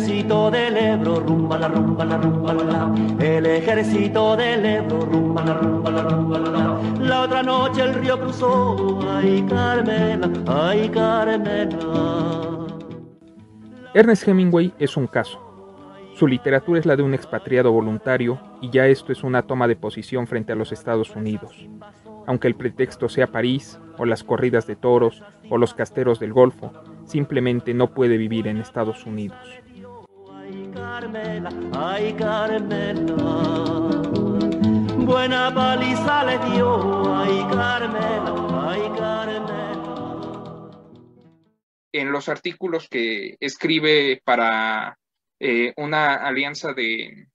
ejército del Ebro, rumba la rumba la rumba la la. El ejército del Ebro, rumba la rumba la rumba la la. La otra noche el río cruzó, ay Carmela, ay Carmela. Ernest Hemingway es un caso. Su literatura es la de un expatriado voluntario y ya esto es una toma de posición frente a los Estados Unidos. Aunque el pretexto sea París, o las corridas de toros, o los casteros del Golfo, simplemente no puede vivir en Estados Unidos. Ay Carmela, ay Carmela. Buena paliza le dio, ay Carmela, ay Carmela. En los artículos que escribe para una alianza de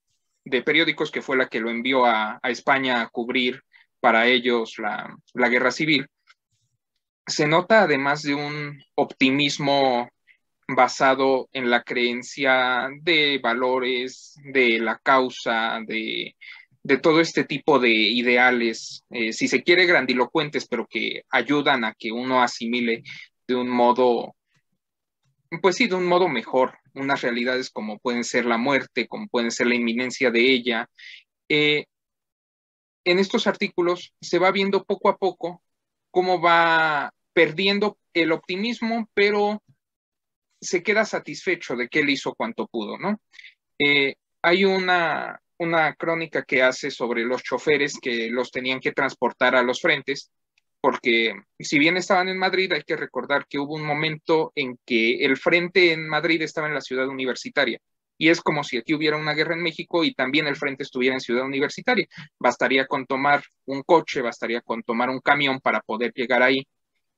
periódicos que fue la que lo envió a España a cubrir para ellos la guerra civil, se nota además de un optimismo basado en la creencia de valores, de la causa, de todo este tipo de ideales, si se quiere grandilocuentes, pero que ayudan a que uno asimile de un modo, pues sí, de un modo mejor, unas realidades como pueden ser la muerte, como pueden ser la inminencia de ella. Eh, en estos artículos se va viendo poco a poco cómo va perdiendo el optimismo, pero se queda satisfecho de que él hizo cuanto pudo, ¿no? Hay una crónica que hace sobre los choferes que los tenían que transportar a los frentes, porque si bien estaban en Madrid, hay que recordar que hubo un momento en que el frente en Madrid estaba en la ciudad universitaria. Y es como si aquí hubiera una guerra en México y también el frente estuviera en Ciudad Universitaria. Bastaría con tomar un coche, bastaría con tomar un camión para poder llegar ahí.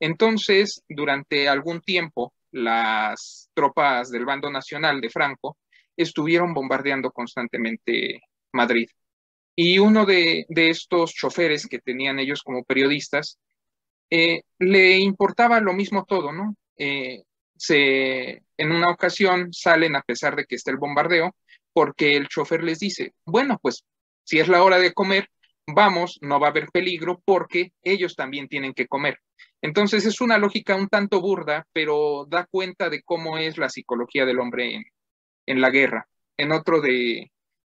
Entonces, durante algún tiempo, las tropas del bando nacional de Franco estuvieron bombardeando constantemente Madrid. Y uno de estos choferes que tenían ellos como periodistas, le importaba lo mismo todo, ¿no? En una ocasión salen a pesar de que está el bombardeo, porque el chofer les dice, bueno, pues si es la hora de comer, vamos, no va a haber peligro porque ellos también tienen que comer. Entonces es una lógica un tanto burda, pero da cuenta de cómo es la psicología del hombre en la guerra. En otro de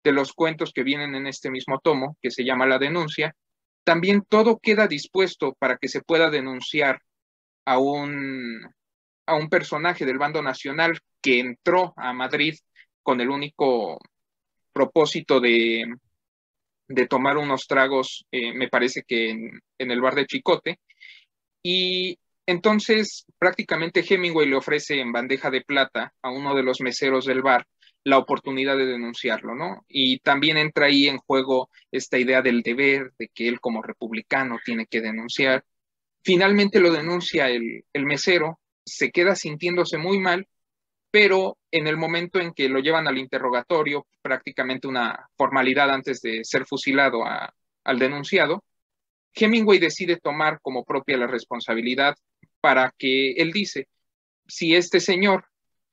los cuentos que vienen en este mismo tomo, que se llama La denuncia, también todo queda dispuesto para que se pueda denunciar a un personaje del bando nacional que entró a Madrid con el único propósito de tomar unos tragos, me parece que en el bar de Chicote, y entonces prácticamente Hemingway le ofrece en bandeja de plata a uno de los meseros del bar la oportunidad de denunciarlo, ¿no? Y también entra ahí en juego esta idea del deber, de que él como republicano tiene que denunciar. Finalmente lo denuncia el mesero, se queda sintiéndose muy mal, pero en el momento en que lo llevan al interrogatorio, prácticamente una formalidad antes de ser fusilado al denunciado, Hemingway decide tomar como propia la responsabilidad para que él dice, si este señor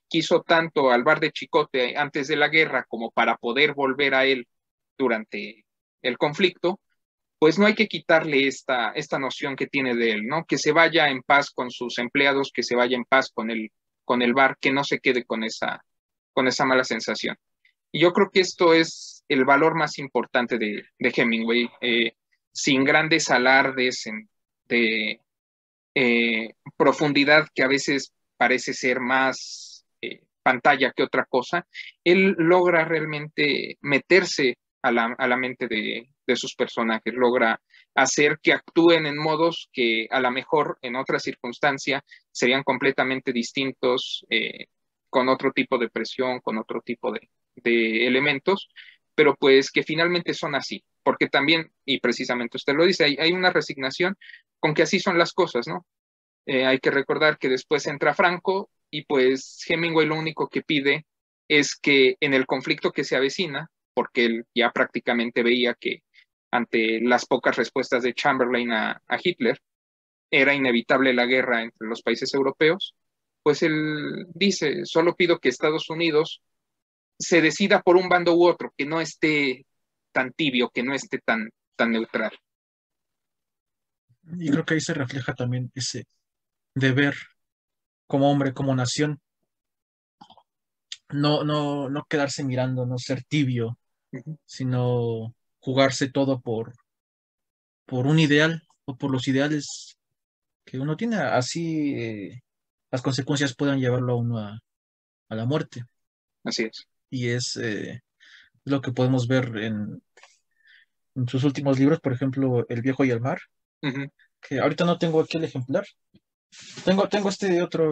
quiso tanto al bar de Chicote antes de la guerra como para poder volver a él durante el conflicto, pues no hay que quitarle esta noción que tiene de él, ¿no? Que se vaya en paz con sus empleados, que se vaya en paz con el bar, que no se quede con esa mala sensación. Y yo creo que esto es el valor más importante de Hemingway, sin grandes alardes de profundidad que a veces parece ser más pantalla que otra cosa, él logra realmente meterse a la mente de sus personajes, logra hacer que actúen en modos que a lo mejor en otra circunstancia serían completamente distintos, con otro tipo de presión, con otro tipo de elementos, pero pues que finalmente son así, porque también, y precisamente usted lo dice, hay una resignación con que así son las cosas, ¿no? Hay que recordar que después entra Franco y pues Hemingway lo único que pide es que en el conflicto que se avecina, porque él ya prácticamente veía que ante las pocas respuestas de Chamberlain a Hitler era inevitable la guerra entre los países europeos, pues él dice, solo pido que Estados Unidos se decida por un bando u otro, que no esté tan tibio, que no esté tan neutral. Y creo que ahí se refleja también ese deber como hombre, como nación, no quedarse mirando, no ser tibio, sino jugarse todo por un ideal o por los ideales que uno tiene, así las consecuencias puedan llevarlo a uno a la muerte. Así es. Y es lo que podemos ver en sus últimos libros, por ejemplo, El viejo y el mar, Ujú. que ahorita no tengo aquí el ejemplar. Tengo este otro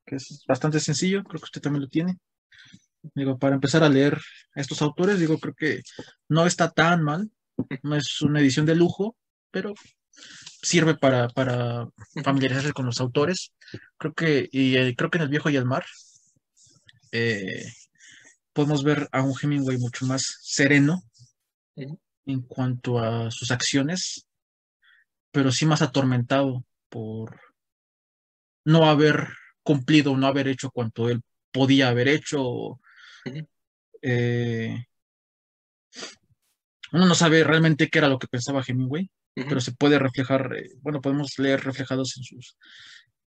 que es bastante sencillo, creo que usted también lo tiene. Digo, para empezar a leer a estos autores, digo, creo que no está tan mal, no es una edición de lujo, pero sirve para familiarizarse con los autores. Creo que en El viejo y el mar eh, podemos ver a un Hemingway mucho más sereno Ujú. en cuanto a sus acciones, pero sí más atormentado por no haber cumplido, no haber hecho cuanto él podía haber hecho. Ujú. eh, Uno no sabe realmente qué era lo que pensaba Hemingway, pero Ujú. se puede reflejar, bueno, podemos leer reflejados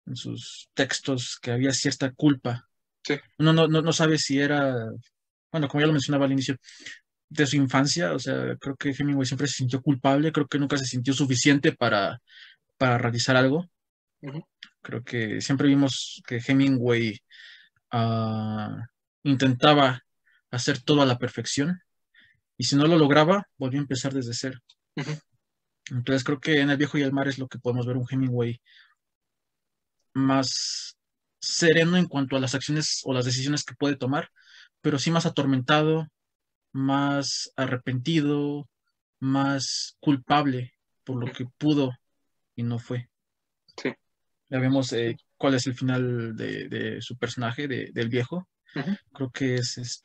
en sus textos que había cierta culpa. Sí. Uno no sabe si era, bueno, como ya lo mencionaba al inicio, de su infancia, o sea, creo que Hemingway siempre se sintió culpable, creo que nunca se sintió suficiente para realizar algo. Ujú. Creo que siempre vimos que Hemingway intentaba hacer todo a la perfección y si no lo lograba, volvió a empezar desde cero. Ujú. Entonces creo que en El viejo y el mar es lo que podemos ver un Hemingway más sereno en cuanto a las acciones o las decisiones que puede tomar, pero sí más atormentado, más arrepentido, más culpable por lo que pudo y no fue. Sí. Ya vemos cuál es el final de su personaje, del viejo. Ujú. Creo que es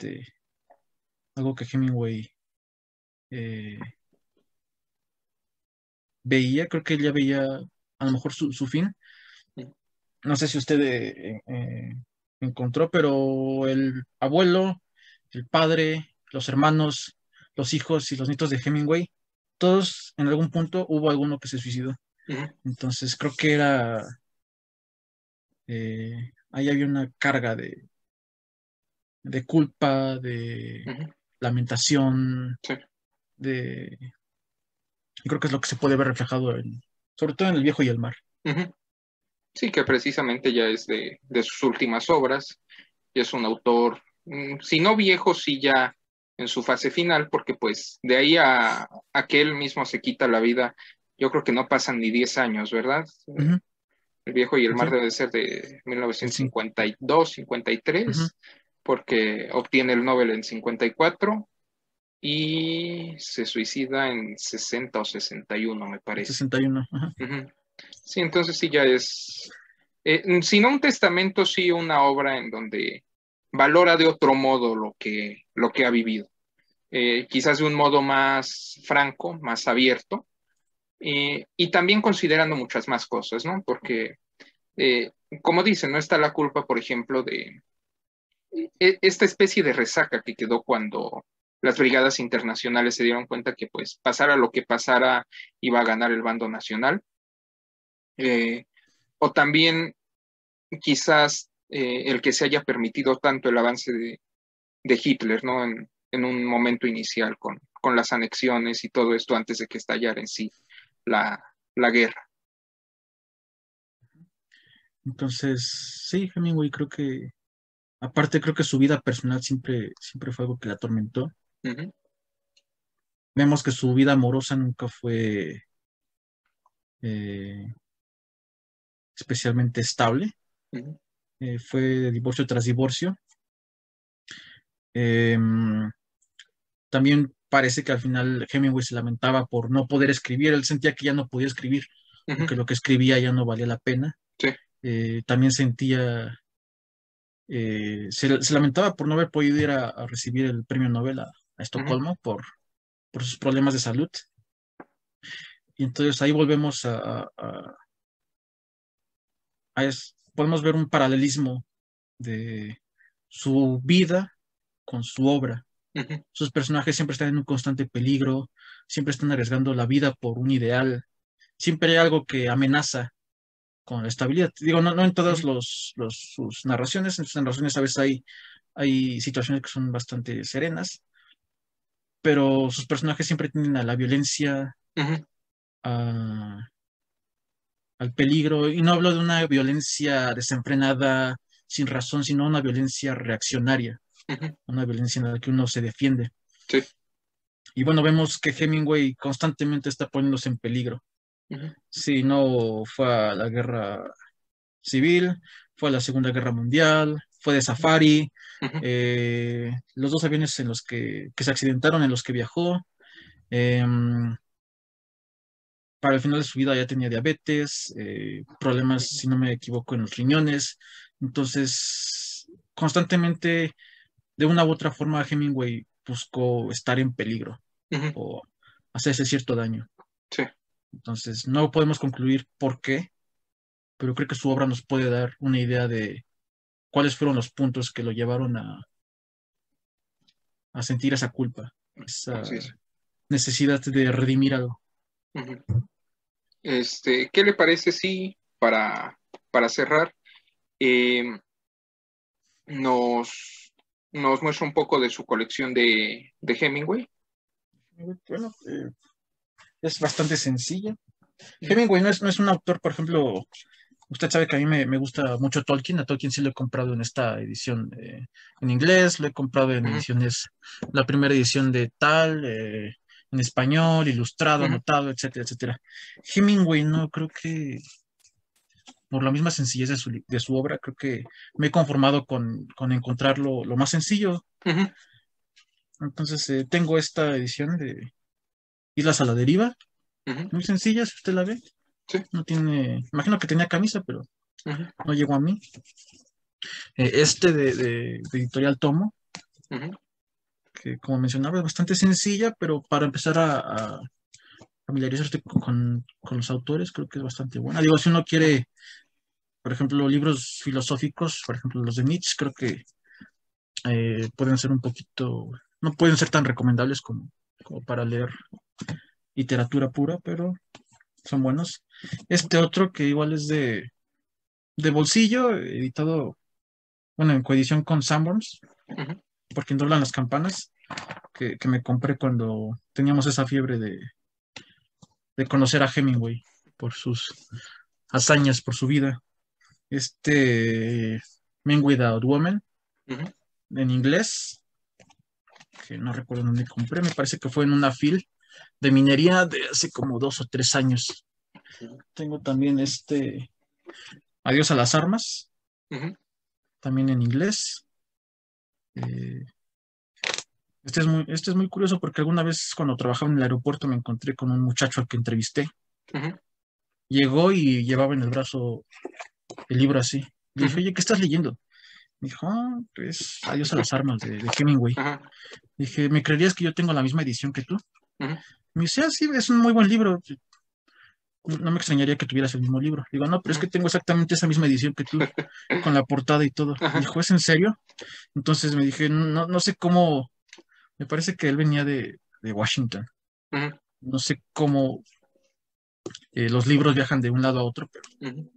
algo que Hemingway eh, veía, creo que él ya veía a lo mejor su fin. Ujú. No sé si usted encontró, pero el abuelo, el padre, los hermanos, los hijos y los nietos de Hemingway, todos en algún punto hubo alguno que se suicidó. Ujú. Entonces creo que ahí había una carga de culpa, de Ujú. lamentación, Sí. de... y creo que es lo que se puede ver reflejado sobre todo en El viejo y el mar. Ujú. Sí, que precisamente ya es de sus últimas obras, y es un autor, si no viejo, sí ya en su fase final, porque pues de ahí a que él mismo se quita la vida, yo creo que no pasan ni 10 años, ¿verdad? Ujú, El viejo y el mar sí, debe ser de el sí. 1952, Ujú, 53, porque obtiene el Nobel en 54 y se suicida en 60 o 61, me el parece. 61. Ajá. Ujú. Sí, entonces sí ya es, si no un testamento, sí una obra en donde valora de otro modo lo que ha vivido. Quizás de un modo más franco, más abierto, y también considerando muchas más cosas, ¿no? Porque, eh, como dicen, no está la culpa, por ejemplo, de esta especie de resaca que quedó cuando las brigadas internacionales se dieron cuenta que, pues, pasara lo que pasara, iba a ganar el bando nacional. Eh, o también quizás el que se haya permitido tanto el avance de Hitler, ¿no? En un momento inicial con las anexiones y todo esto antes de que estallara en sí la guerra. Entonces, sí, Hemingway aparte creo que su vida personal siempre fue algo que la atormentó. Ujú. Vemos que su vida amorosa nunca fue eh, especialmente estable. Ujú. Fue de divorcio tras divorcio. Eh, También parece que al final Hemingway se lamentaba por no poder escribir. Él sentía que ya no podía escribir, Ujú. porque lo que escribía ya no valía la pena. Sí. También se lamentaba por no haber podido ir a recibir el premio Nobel a Ujú. Estocolmo por sus problemas de salud. Y entonces ahí volvemos podemos ver un paralelismo de su vida con su obra. Ujú. Sus personajes siempre están en un constante peligro, siempre están arriesgando la vida por un ideal, siempre hay algo que amenaza con la estabilidad. Digo, no en todas Ujú. sus narraciones, en sus narraciones a veces hay hay situaciones que son bastante serenas, pero sus personajes siempre tienden a la violencia, Ujú, a- al peligro, y no hablo de una violencia desenfrenada sin razón, sino una violencia reaccionaria, ujú, una violencia en la que uno se defiende. sí, Y bueno, vemos que Hemingway constantemente está poniéndose en peligro. ujú, Si no fue a la guerra civil, fue a la Segunda Guerra Mundial, fue de safari, ujú, los dos aviones en los que se accidentaron, en los que viajó. em, para el final de su vida ya tenía diabetes, problemas, si no me equivoco, en los riñones. Entonces, constantemente, de una u otra forma, Hemingway buscó estar en peligro ujú, o hacerse cierto daño. sí, Entonces, no podemos concluir por qué, pero creo que su obra nos puede dar una idea de cuáles fueron los puntos que lo llevaron a sentir esa culpa, así esa es. necesidad de redimir algo. Ujú. ¿Qué le parece si para cerrar eh, nos, nos muestra un poco de su colección de Hemingway? Bueno, es bastante sencilla. Ujú, Hemingway no es un autor, por ejemplo, usted sabe que a mí me gusta mucho Tolkien. A Tolkien sí lo he comprado en esta edición en inglés, lo he comprado en ujú, ediciones, la primera edición de tal, en español, ilustrado, ujú, anotado, etcétera, etcétera. Hemingway no, creo que por la misma sencillez de su obra, creo que me he conformado con encontrar lo más sencillo. ujú, Entonces, tengo esta edición de Islas a la Deriva, ujú, muy sencilla, si usted la ve. sí, No tiene, imagino que tenía camisa, pero ujú, no llegó a mí. De Editorial Tomo, ujú, que como mencionaba es bastante sencilla, pero para empezar a familiarizarte con los autores, creo que es bastante buena. Digo, si uno ujú, quiere, por ejemplo, libros filosóficos, por ejemplo, los de Nietzsche, creo que pueden ser un poquito, no pueden ser tan recomendables como para leer literatura pura, pero son buenos. Este otro que igual es de bolsillo, editado, bueno, en coedición con Sanborns, ujú, por quien doblan las campanas, que me compré cuando teníamos esa fiebre de conocer a Hemingway por sus hazañas, por su vida. Men Without Woman, ujú, en inglés, que no recuerdo dónde compré, me parece que fue en una fil de minería de hace como 2 o 3 años. Tengo también Adiós a las armas, ujú, también en inglés. Eh, este es muy curioso porque alguna vez cuando trabajaba en el aeropuerto me encontré con un muchacho al que entrevisté. ujú, Llegó y llevaba en el brazo el libro así. Le dije, ujú, oye, ¿qué estás leyendo? Me dijo, es Adiós a las armas de Hemingway. ajá, Dije, ¿me creerías que yo tengo la misma edición que tú? ujú, Me dice, sí, es un muy buen libro. No me extrañaría que tuvieras el mismo libro. Digo, no, pero es ujú, que tengo exactamente esa misma edición que tú, con la portada y todo. Me ajá, dijo, ¿es en serio? Entonces me dije, no, no sé cómo, me parece que él venía de Washington. ujú, No sé cómo los libros viajan de un lado a otro, pero ujú,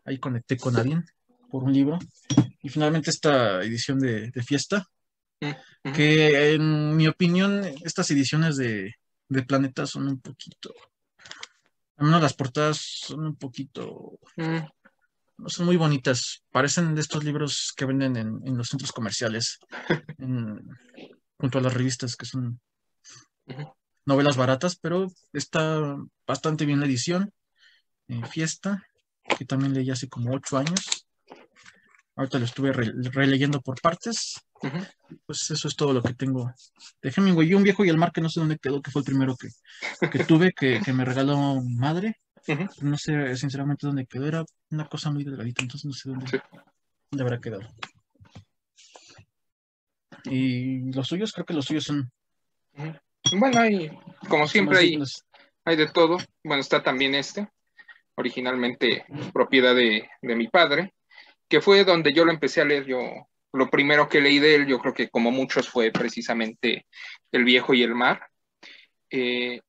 ahí conecté con alguien por un libro. Y finalmente esta edición de Fiesta, ujú, ujú, que en mi opinión, estas ediciones de Planeta son un poquito, al menos las portadas son un poquito, ujú, no son muy bonitas. Parecen de estos libros que venden en los centros comerciales, en- junto a las revistas, que son ujú, novelas baratas, pero está bastante bien la edición. Fiesta, que también leí hace como 8 años. Ahorita lo estuve releyendo por partes. ujú. Pues eso es todo lo que tengo de Hemingway. Y un viejo y el mar que no sé dónde quedó, que fue el primero que tuve, que me regaló mi madre. Ujú, No sé sinceramente dónde quedó. Era una cosa muy delgadita, entonces no sé sí, dónde habrá quedado. Y los suyos, creo que los suyos ujú. Bueno, como son siempre, más dignos. hay de todo. Bueno, está también originalmente propiedad de mi padre, que fue donde yo lo empecé a leer. Yo, lo primero que leí de él, yo creo que como muchos fue precisamente El viejo y el mar. Eh,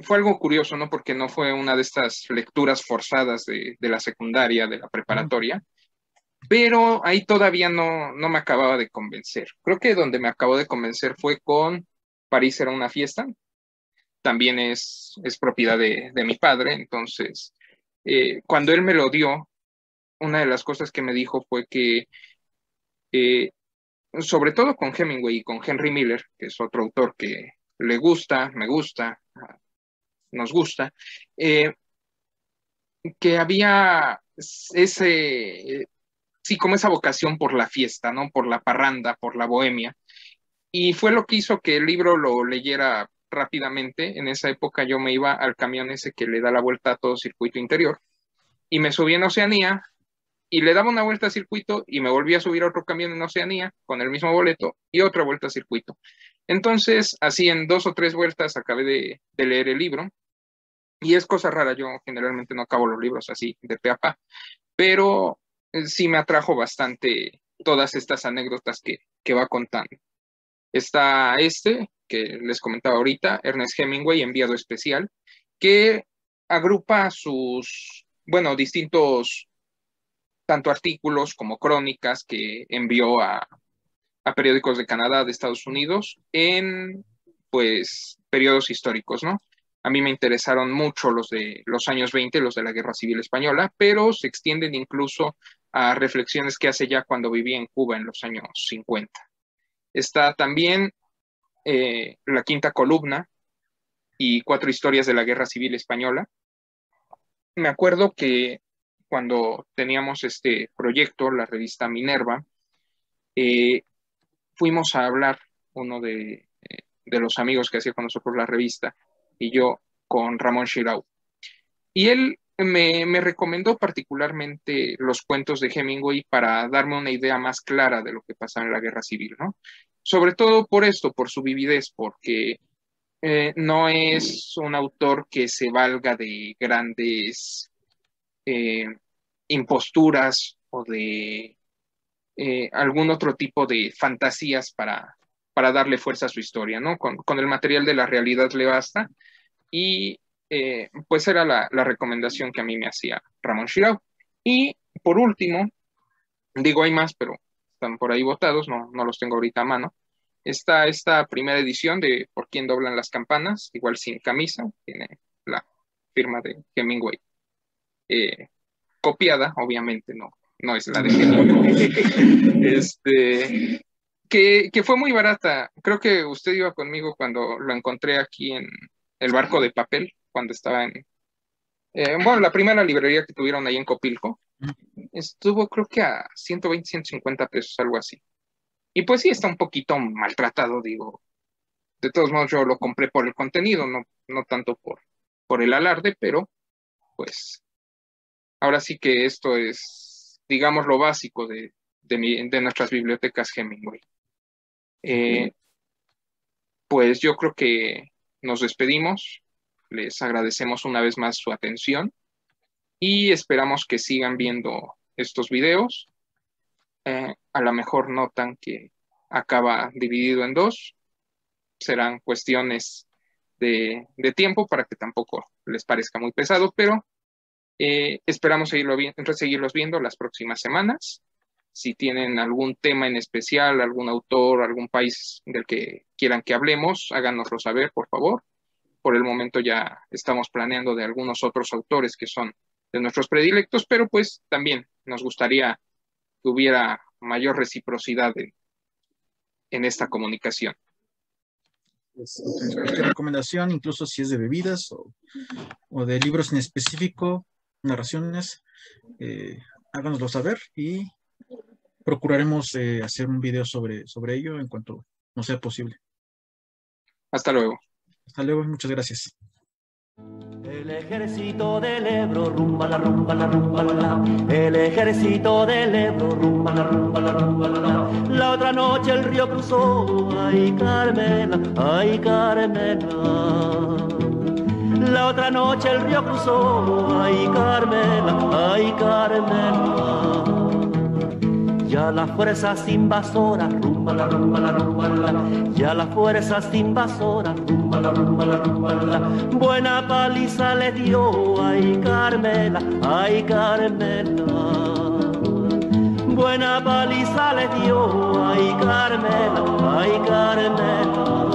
Fue algo curioso, ¿no? Porque no fue una de estas lecturas forzadas de la secundaria, de la Ujú. preparatoria. pero ahí todavía no me acababa de convencer. Creo que donde me acabó de convencer fue con París era una fiesta. También es propiedad de mi padre, entonces cuando él me lo dio, una de las cosas que me dijo fue que, sobre todo con Hemingway y con Henry Miller, que es otro autor que le gusta, me gusta, nos gusta, que había sí, como esa vocación por la fiesta, ¿no? Por la parranda, por la bohemia. Y fue lo que hizo que el libro lo leyera rápidamente. En esa época yo me iba al camión ese que le da la vuelta a todo circuito interior y me subí en Oceanía y le daba una vuelta a circuito y me volví a subir a otro camión en Oceanía con el mismo boleto y otra vuelta a circuito. Entonces, así en 2 o 3 vueltas acabé de leer el libro. Y es cosa rara, yo generalmente no acabo los libros así de pe a pa, pero sí me atrajo bastante todas estas anécdotas que va contando. Está que les comentaba ahorita, Ernest Hemingway, enviado especial, que agrupa distintos, tanto artículos como crónicas que envió a periódicos de Canadá, de Estados Unidos, en, pues, periodos históricos, ¿no? A mí me interesaron mucho los de los años 20, los de la Guerra Civil Española, pero se extienden incluso a reflexiones que hace ya cuando vivía en Cuba en los años 50. Está también La Quinta Columna y 4 historias de la Guerra Civil Española. Me acuerdo que cuando teníamos este proyecto, la revista Minerva, fuimos a hablar, uno de los amigos que hacía con nosotros la revista, y yo con Ramón Shirau. Y él me recomendó particularmente los cuentos de Hemingway para darme una idea más clara de lo que pasaba en la Guerra Civil, ¿no? Sobre todo por esto, por su vividez, porque no es un autor que se valga de grandes imposturas o de algún otro tipo de fantasías para darle fuerza a su historia, ¿no? Con el material de la realidad le basta. Y pues era la recomendación que a mí me hacía Ramón Shirau. Y por último, digo hay más, pero están por ahí botados, no los tengo ahorita a mano. Está esta primera edición de Por quién doblan las campanas, igual sin camisa, tiene la firma de Hemingway. Copiada, obviamente, no es la de Hemingway. Que fue muy barata. Creo que usted iba conmigo cuando lo encontré aquí en El Barco de Papel, cuando estaba en la primera librería que tuvieron ahí en Copilco. Estuvo creo que a 120, 150 pesos, algo así. Y pues sí, está un poquito maltratado, digo. De todos modos, yo lo compré por el contenido, no tanto por el alarde, pero pues ahora sí que esto es, digamos, lo básico de nuestras bibliotecas Hemingway. Pues yo creo que nos despedimos. Les agradecemos una vez más su atención y esperamos que sigan viendo estos videos. A lo mejor notan que acaba dividido en 2. Serán cuestiones de tiempo para que tampoco les parezca muy pesado, pero esperamos seguirlos viendo las próximas semanas. Si tienen algún tema en especial, algún autor, algún país del que quieran que hablemos, háganoslo saber, por favor. Por el momento ya estamos planeando de algunos otros autores que son de nuestros predilectos, pero pues también nos gustaría que hubiera mayor reciprocidad en esta comunicación. Cualquier recomendación, incluso si es de bebidas o de libros en específico, narraciones, háganoslo saber y procuraremos hacer un video sobre ello en cuanto nos sea posible. Hasta luego. Hasta luego, muchas gracias. El ejército del Ebro, rumba la rumba la rumba la la. El ejército del Ebro, rumba la rumba la rumba la la. La otra noche el río cruzó, ay Carmela, ay Carmela. La otra noche el río cruzó, ay Carmela, ay Carmela. Ya las fuerzas invasoras, rumba la rumba la rumba la. Ya las fuerzas invasoras, rumba la rumba la rumba la. Buena paliza le dio, ay Carmela, ay Carmela. buena paliza le dio, ay Carmela, ay Carmela.